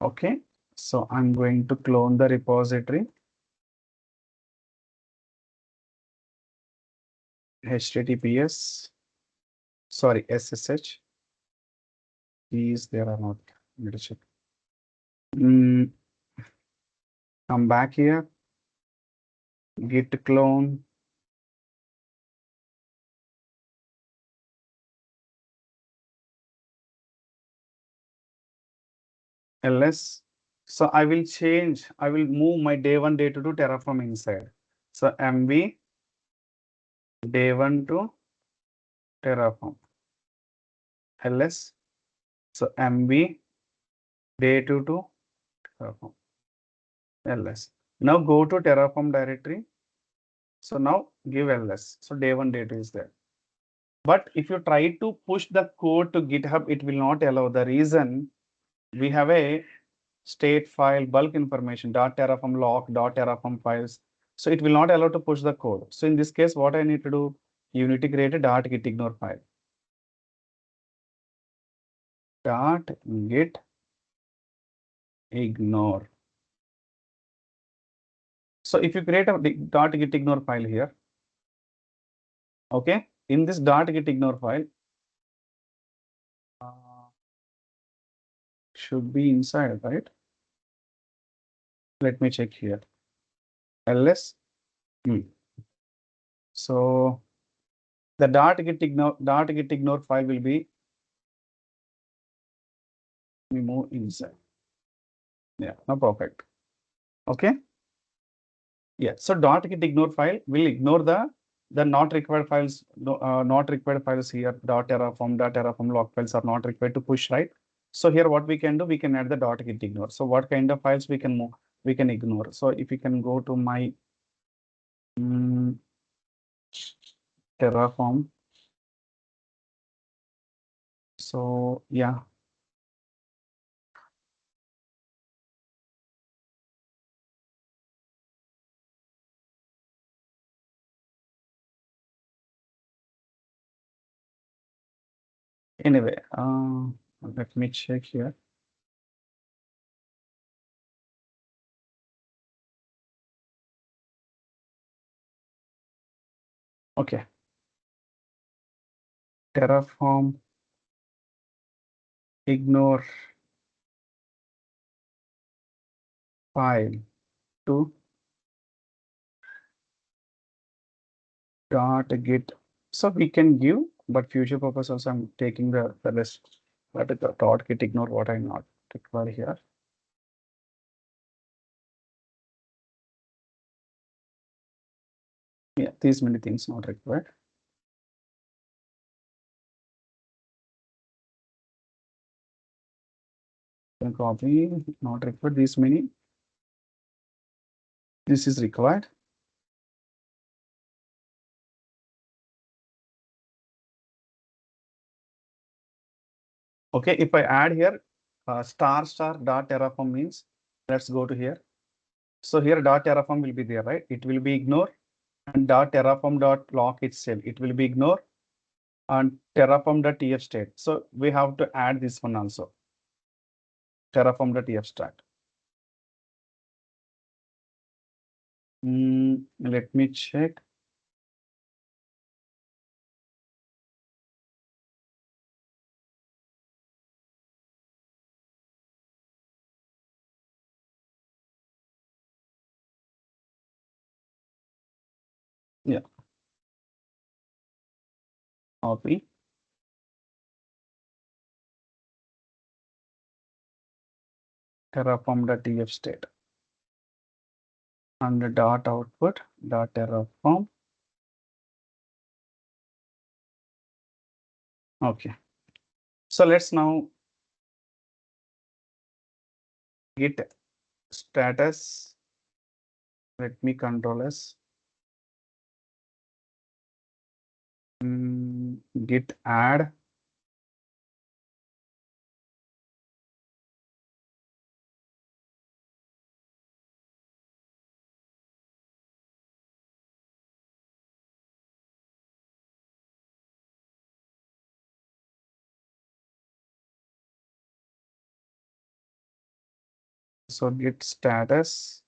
Okay. So I'm going to clone the repository. HTTPS. Sorry, SSH. These there are not. Let me check. Come back here. Git clone. ls. So I will change. I will move my day 1, day 2 to Terraform inside. So mv day 1 to Terraform. ls. So mv day 2 to Terraform. ls. Now go to Terraform directory. So now give ls. So day 1, day 2 is there. But if you try to push the code to GitHub, it will not allow. The reason, we have a state file, bulk information, .terraform log, .terraform files. So it will not allow to push the code. So in this case, what I need to do, you need to create a .gitignore file. .gitignore. So if you create a .gitignore file here, okay, in this .gitignore file, should be inside, right? Let me check here. ls. So the .gitignore file will be, we move inside. Yeah, no, perfect. Okay. Yeah. So .gitignore file will ignore the not required files. Not required files here. .terraform log files are not required to push, right? So here what we can do, we can add the .gitignore. So what kind of files we can move, we can ignore. So if you can go to my Terraform. So yeah. Anyway, let me check here. Okay. Terraform ignore file to .git. So we can give, but future purpose also I'm taking the list. But the .git ignore what I not require here. Yeah, these many things not required. Then copy, not required these many. This is required. Okay, if I add here star dot Terraform means, let's go to here. So here dot Terraform will be there, right? It will be ignore, and dot Terraform dot lock itself, it will be ignore, and Terraform dot tf state. So we have to add this one also. Terraform dot tf stat. Let me check. Yeah. Copy. Terraform.tf state. And the dot output dot Terraform. Okay. So let's now git status. Let me control s. Git add. So git status.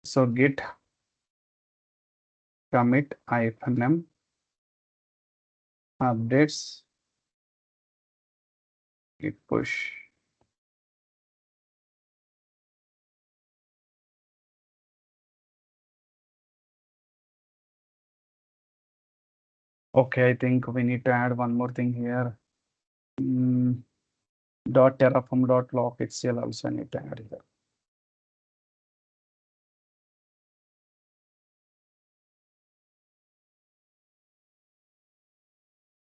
So git commit -m updates git push. Okay, I think we need to add one more thing here. Dot Terraform dot lock itself also need to add here.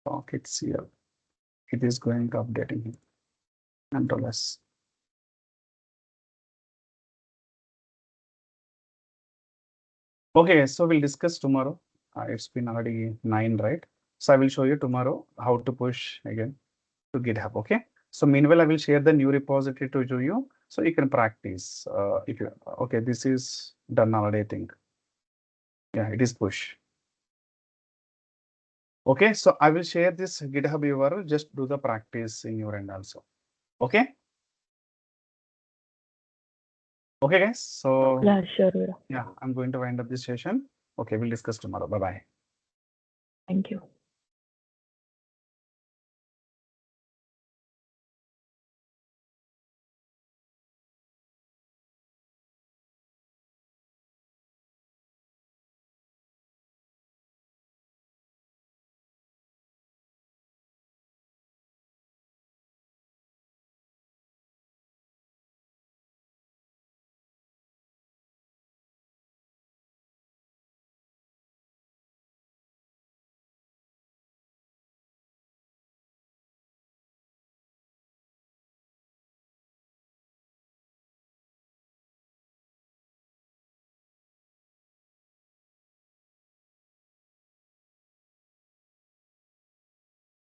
Lock itself. It is going to updating here. Control S. Okay, so we'll discuss tomorrow. It's been already 9, right? So I will show you tomorrow how to push again to GitHub. Okay. So meanwhile, I will share the new repository to you so you can practice. If you okay, this is done already, I think. Yeah, it is push. Okay, so I will share this GitHub URL. Just do the practice in your end also. Okay. Okay, guys. So Yeah, sure, Veera. yeah, I'm going to wind up this session. Okay, we'll discuss tomorrow. Bye bye. Thank you.